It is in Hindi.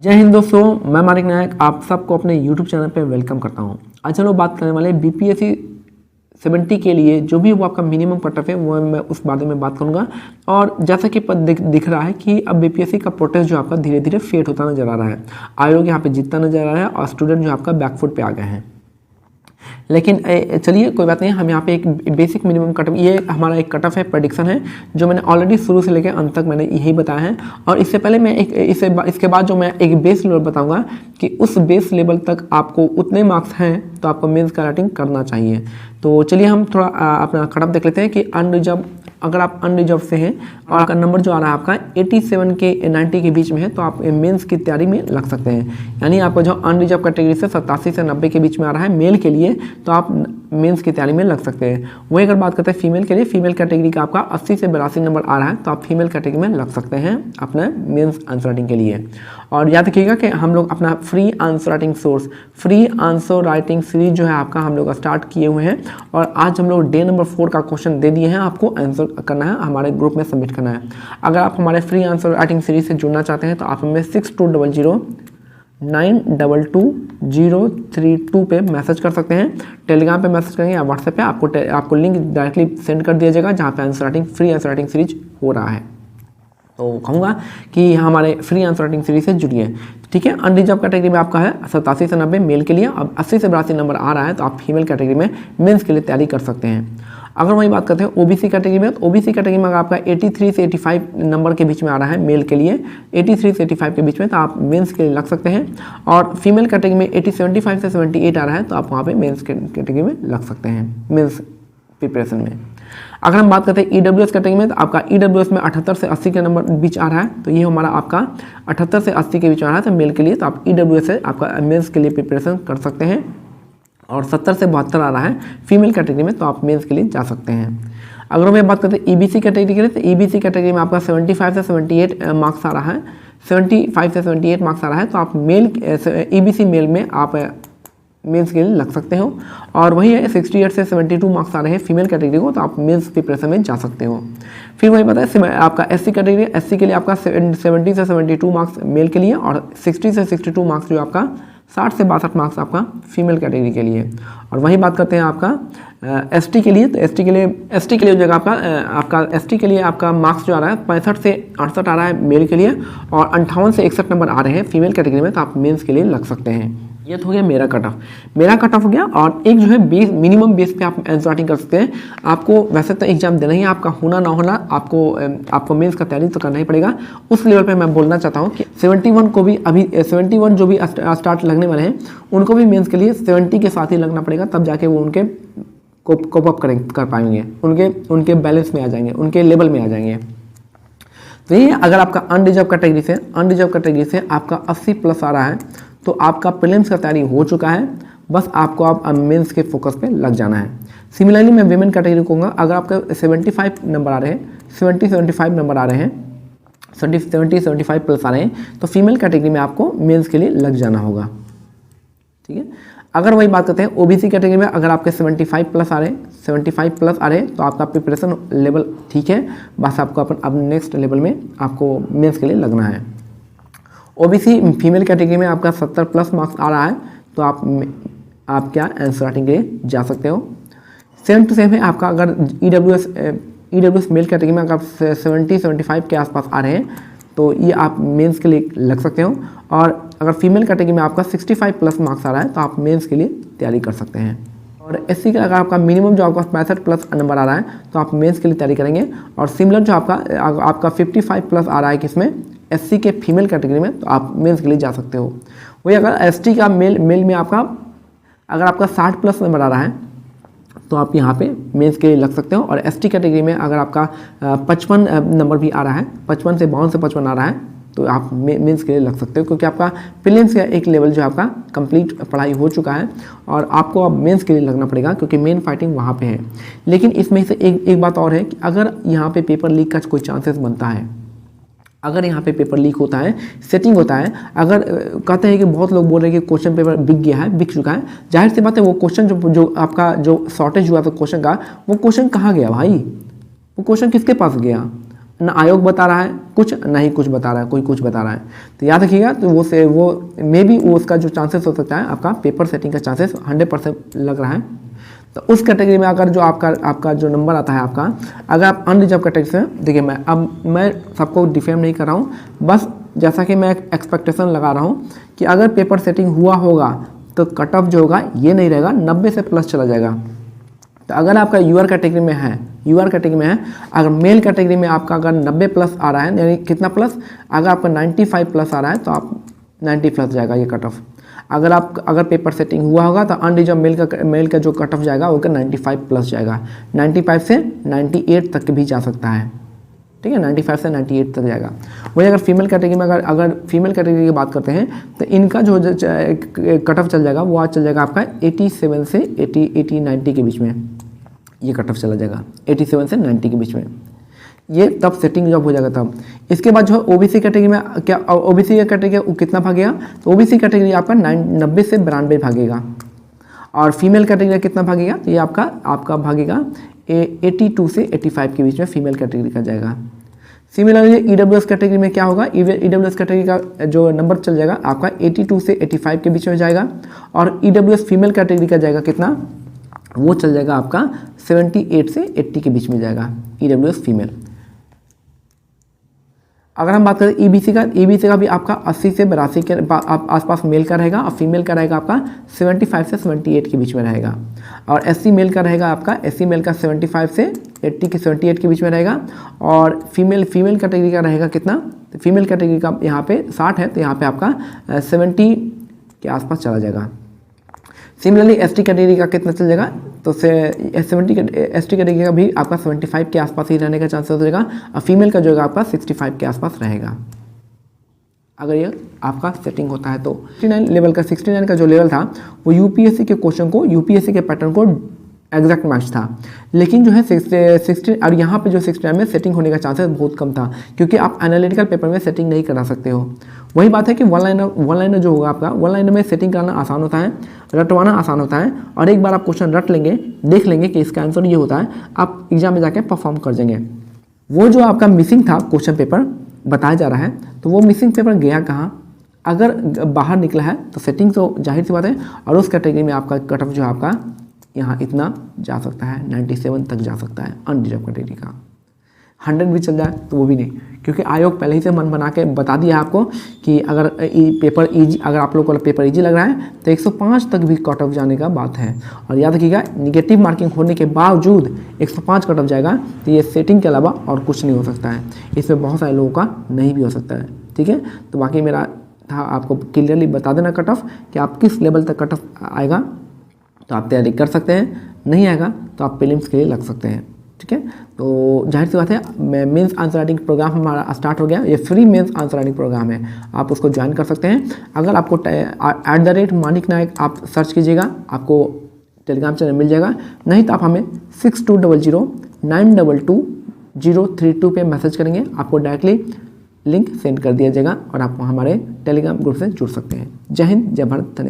जय हिंद दोस्तों, मैं मानिक नायक आप सबको अपने YouTube चैनल पे वेलकम करता हूँ। आज हम लोग बात करने वाले BPSC 70 के लिए जो भी वो आपका मिनिमम कट ऑफ है वो मैं उस बारे में बात करूँगा। और जैसा कि दिख रहा है कि अब BPSC का प्रोटेस्ट जो आपका धीरे धीरे फेड होता नजर आ रहा है, आयोग यहाँ पे जीतता नजर आ रहा है और स्टूडेंट जो आपका बैकफुट पे आ गए हैं। लेकिन चलिए कोई बात नहीं, हम यहाँ पे एक बेसिक मिनिमम कट ऑफ, ये हमारा एक कट ऑफ है, प्रेडिक्शन है जो मैंने ऑलरेडी शुरू से लेकर अंत तक मैंने यही बताया है। और इससे पहले मैं इसके बाद जो मैं एक बेस लेवल बताऊंगा कि उस बेस लेवल तक आपको उतने मार्क्स हैं तो आपको मेंस का राइटिंग करना चाहिए। तो चलिए हम थोड़ा अपना कट ऑफ देख लेते हैं कि अनरिजर्व, अगर आप अनरिजर्व से हैं और आपका नंबर जो आ रहा है आपका 87 के 90 के बीच में है तो आप मेंस की तैयारी में लग सकते हैं। यानी आपका जो अनरिजर्व कैटेगरी से 87 से 90 के बीच में आ रहा है मेल के लिए तो आप मेंस की तैयारी में लग सकते हैं। वही अगर बात करते हैं फीमेल के लिए, फीमेल कैटेगरी का आपका 80 से 82 नंबर आ रहा है तो आप फीमेल कैटेगरी में लग सकते हैं अपने मेंस आंसर राइटिंग के लिए। और याद रखिएगा कि हम लोग अपना free answer writing source, free answer writing series जो है आपका हम लोग स्टार्ट किए हुए हैं और आज हम लोग डे नंबर 4 का क्वेश्चन दे दिए हैं, आपको आंसर करना है, हमारे ग्रुप में सबमिट करना है। अगर आप हमारे फ्री आंसर राइटिंग सीरीज से जुड़ना चाहते हैं तो आप हमें 6200922032 पे मैसेज कर सकते हैं। टेलीग्राम पे मैसेज करेंगे या व्हाट्सएप पे आपको लिंक डायरेक्टली सेंड कर दिया जाएगा जहाँ पे answer writing free answer writing series हो रहा है। तो कहूँगा कि हमारे फ्री आंसर राइटिंग सीरीज से जुड़िए, ठीक है। अनरिजर्व कैटेगरी में आपका है 87 से 90 मेल के लिए, अब 80 से 82 नंबर आ रहा है तो आप फीमेल कैटेगरी में मेंस के लिए तैयारी कर सकते हैं। अगर वही बात करते हैं ओबीसी कैटेगरी में, तो ओबीसी कैटेगरी में अगर आपका 83 से 85 नंबर के बीच में आ रहा है मेल के लिए, 83 से 85 के बीच में तो आप मेंस के लिए लग सकते हैं। और फीमेल कैटेगरी में 75 से 78 आ रहा है तो आप वहाँ पे मेंस कैटेगरी में लग सकते हैं मेंस प्रिपरेशन में। अगर हम बात करते हैं ईडब्ल्यूएस कैटेगरी में तो आपका ईडब्ल्यूएस में 78 से 80 के नंबर बीच आ रहा है तो ये हमारा आपका 78 से 80 के बीच आ रहा है तो मेल के लिए तो आप ईडब्ल्यूएस से आपका मेंस के लिए प्रिपरेशन कर सकते हैं। और 70 से 72 आ रहा है फीमेल कैटेगरी में तो आप मेंस के लिए जा सकते हैं। अगर हम बात करते हैं ईबीसी कैटेगरी के लिए तो ईबीसी कैटेगरी में आपका 75 से 78 मार्क्स आ रहा है, 75 से 78 मार्क्स आ रहा है तो आप मेल ईबीसी मेल में आप मेंस के लिए लग सकते हो। और वही है 68 से 72 मार्क्स आ रहे हैं फीमेल कैटेगरी को तो आप मेंस प्रिपरेशन में जा सकते हो। फिर वही पता है आपका एससी कैटेगरी, एससी के लिए आपका 70 से 72 मार्क्स मेल के लिए और 60 से 62 मार्क्स जो आपका 60 से 62 मार्क्स आपका फीमेल कैटेगरी के लिए। और वही बात करते हैं आपका एसटी के लिए, तो एसटी के लिए जगह आपका एसटी के लिए आपका मार्क्स जो आ रहा है 65 से 68 आ रहा है मेल के लिए और 58 से 61 नंबर आ रहे हैं फीमेल कैटेगरी में तो आप मेंस के लिए लग सकते हैं। ये तो हो गया मेरा कट ऑफ हो गया। और एक जो है मिनिमम बेस पे आप आंसर राइटिंग कर सकते हैं। आपको वैसे तो एग्जाम देना ही है, आपका होना ना होना आपको मेंस का तैयारी तो करना ही पड़ेगा। उस लेवल पे मैं बोलना चाहता हूँ कि 71 को भी अभी 71 जो भी स्टार्ट लगने वाले हैं उनको भी मेंस के लिए 70 के साथ ही लगना पड़ेगा, तब जाके वो उनके कोप अप कर पाएंगे, उनके बैलेंस में आ जाएंगे, उनके लेवल में आ जाएंगे। तो ये अगर आपका अनरिजर्व कैटेगरी से आपका 80 प्लस आ रहा है तो आपका प्रीलिम्स का तैयारी हो चुका है, बस आपको आप मेंस के फोकस पे लग जाना है। सिमिलरली मैं विमेन कैटेगरी कहूँगा, अगर आपका 75 नंबर आ रहे हैं, 75 नंबर आ रहे हैं, 75 प्लस आ रहे हैं तो फीमेल कैटेगरी में आपको मेंस के लिए लग जाना होगा, ठीक है। अगर वही बात करते हैं ओबीसी कैटेगरी में, अगर आपके 75 प्लस आ रहे हैं तो आपका प्रिपरेशन लेवल ठीक है, बस आपको अब नेक्स्ट लेवल में आपको मेंस के लिए लगना है। ओबीसी फीमेल कैटेगरी में आपका 70 प्लस मार्क्स आ रहा है तो आप क्या आंसर राइटिंग के लिए जा सकते हो। सेम टू सेम है आपका, अगर ईडब्ल्यूएस मेल कैटेगरी में अगर 70-75 के आसपास आ रहे हैं तो ये आप मेंस के लिए लग सकते हो। और अगर फीमेल कैटेगरी में आपका 65 प्लस मार्क्स आ रहा है तो आप मेंस के लिए तैयारी कर सकते हैं। और एससी का अगर आपका मिनिमम जो आपका 65 प्लस नंबर आ रहा है तो आप मेंस के लिए तैयारी करेंगे। और सिमिलर जो आपका 55 प्लस आ रहा है किसमें, एससी के फीमेल कैटेगरी में तो आप मेंस के लिए जा सकते हो। वही अगर एसटी का मेल में अगर आपका 60 प्लस नंबर आ रहा है तो आप यहाँ पे मेंस के लिए लग सकते हो। और एसटी कैटेगरी में अगर आपका 55 नंबर भी आ रहा है, 55 से 52 से 55 आ रहा है तो आप मेंस के लिए लग सकते हो, क्योंकि आपका प्रीलिम्स का एक लेवल जो आपका कंप्लीट पढ़ाई हो चुका है और आपको अब मेंस के लिए लगना पड़ेगा क्योंकि मेन फाइटिंग वहाँ पे है। लेकिन इसमें से एक बात और है कि अगर यहाँ पे पेपर लीक का कोई चांसेस बनता है, अगर यहाँ पे पेपर लीक होता है, सेटिंग होता है, अगर कहते हैं कि बहुत लोग बोल रहे हैं कि क्वेश्चन पेपर बिक चुका है, जाहिर सी बात है वो क्वेश्चन जो आपका जो शॉर्टेज हुआ था क्वेश्चन का, वो क्वेश्चन कहाँ गया भाई, वो क्वेश्चन किसके पास गया, ना आयोग बता रहा है कुछ, ना ही कुछ बता रहा है, कोई कुछ बता रहा है। तो याद रखिएगा, तो वो मे बी वो उसका जो चांसेस हो सकता है, आपका पेपर सेटिंग का चांसेस 100% लग रहा है। तो उस कैटेगरी में अगर जो आपका जो नंबर आता है आपका, अगर आप अनरिजर्व कैटेगरी से, देखिए मैं सबको डिफेम नहीं कर रहा हूँ, बस जैसा कि मैं एक्सपेक्टेशन लगा रहा हूँ कि अगर पेपर सेटिंग हुआ होगा तो कट ऑफ जो होगा ये नहीं रहेगा, 90 से प्लस चला जाएगा। तो अगर आपका यूआर कैटेगरी में है, अगर मेल कैटेगरी में आपका अगर 90 प्लस आ रहा है, यानी कितना प्लस, अगर आपका 95 प्लस आ रहा है तो आप 90 प्लस जाएगा ये कट ऑफ। अगर पेपर सेटिंग हुआ होगा तो अनरिजर्व मेल का जो कट ऑफ जाएगा वो 95 प्लस जाएगा, 95 से 98 तक भी जा सकता है, ठीक है, 95 से 98 तक जाएगा। वही अगर फीमेल कैटेगरी में अगर फीमेल कैटेगरी की बात करते हैं तो इनका जो कट ऑफ चल जाएगा वो आज चल जाएगा आपका 87 से 90 के बीच में, ये कट ऑफ चला जाएगा 87 से 90 के बीच में, ये तब सेटिंग जब हो जाएगा तब। इसके बाद जो है ओबीसी कैटेगरी में क्या, ओबीसी का कैटेगरी कितना भागेगा, तो ओबीसी कैटेगरी आपका 90 से 92 भागेगा, और फीमेल कैटेगरी कितना भागेगा, तो ये आपका भागेगा 82 से 85 के बीच में फीमेल कैटेगरी का जाएगा। सिमिलरली ईडब्ल्यूएस कैटेगरी में क्या होगा, ईडब्ल्यूएस कैटेगरी का जो नंबर चल जाएगा आपका 82 से 85 के बीच में जाएगा, और ईडब्ल्यूएस फीमेल कैटेगरी का जाएगा कितना, वो चल जाएगा आपका 78 से 80 के बीच में जाएगा ईडब्ल्यूएस फीमेल। अगर हम बात करें ईबीसी का भी आपका 80 से 82 के आसपास मेल का रहेगा, और फीमेल का रहेगा आपका 75 से 78 के बीच में रहेगा, और एससी मेल का रहेगा आपका 75 से 78 के बीच में रहेगा, और फीमेल कैटेगरी का रहेगा कितना, तो फीमेल कैटेगरी का यहाँ पे 60 है, तो यहाँ पे आपका 70 के आसपास चला जाएगा। सिमिलरली एसटी कैटेगरी का कितना चल जाएगा, तो एसटी कैटेगरी का भी आपका 75 के आसपास ही रहने का चांसेस हो जाएगा, और फीमेल का जो है आपका 65 के आसपास रहेगा अगर ये आपका सेटिंग होता है तो। 69 का जो लेवल था वो यूपीएससी के क्वेश्चन को, यूपीएससी के पैटर्न को एग्जैक्ट मैच था, लेकिन जो है 60 और यहाँ पे जो 69 में सेटिंग होने का चांसेस बहुत कम था, क्योंकि आप एनालिटिकल पेपर में सेटिंग नहीं करा सकते हो। वही बात है कि वन लाइनर जो होगा आपका, वन लाइनर में सेटिंग कराना आसान होता है, रटवाना आसान होता है, और एक बार आप क्वेश्चन रट लेंगे, देख लेंगे कि इसका आंसर ये होता है, आप एग्जाम में जाके परफॉर्म कर जाएंगे। वो जो आपका मिसिंग था क्वेश्चन पेपर बताया जा रहा है, तो वो मिसिंग पेपर गया कहाँ, अगर बाहर निकला है तो सेटिंग तो जाहिर सी बात है, और उस कैटेगरी में आपका कट ऑफ जो है आपका यहाँ इतना जा सकता है, 97 तक जा सकता है अनरिजर्व कैटेगरी का। 100 भी चल जाए तो वो भी नहीं, क्योंकि आयोग पहले ही से मन बना के बता दिया है आपको कि अगर पेपर इजी, अगर आप लोग को पेपर इजी लग रहा है तो 105 तक भी कट ऑफ जाने का बात है। और याद रखिएगा, निगेटिव मार्किंग होने के बावजूद 105 कट ऑफ जाएगा, तो ये सेटिंग के अलावा और कुछ नहीं हो सकता है, इसमें बहुत सारे लोगों का नहीं भी हो सकता है, ठीक है। तो बाकी मेरा था आपको क्लियरली बता देना कट ऑफ कि आप किस लेवल तक कट ऑफ आएगा तो आप तैयारी कर सकते हैं, नहीं आएगा तो आप प्रीलिम्स के लिए लग सकते हैं, ठीक है। तो जाहिर सी बात है, मेंस आंसर राइटिंग प्रोग्राम हमारा स्टार्ट हो गया, ये free mains answer writing program है, आप उसको ज्वाइन कर सकते हैं। अगर आपको @मानिक नायक आप सर्च कीजिएगा, आपको टेलीग्राम चैनल मिल जाएगा, नहीं तो आप हमें 6200922032 पे मैसेज करेंगे, आपको डायरेक्टली लिंक सेंड कर दिया जाएगा और आप हमारे टेलीग्राम ग्रुप से जुड़ सकते हैं। जय हिंद, जय भारत, धन्यवाद।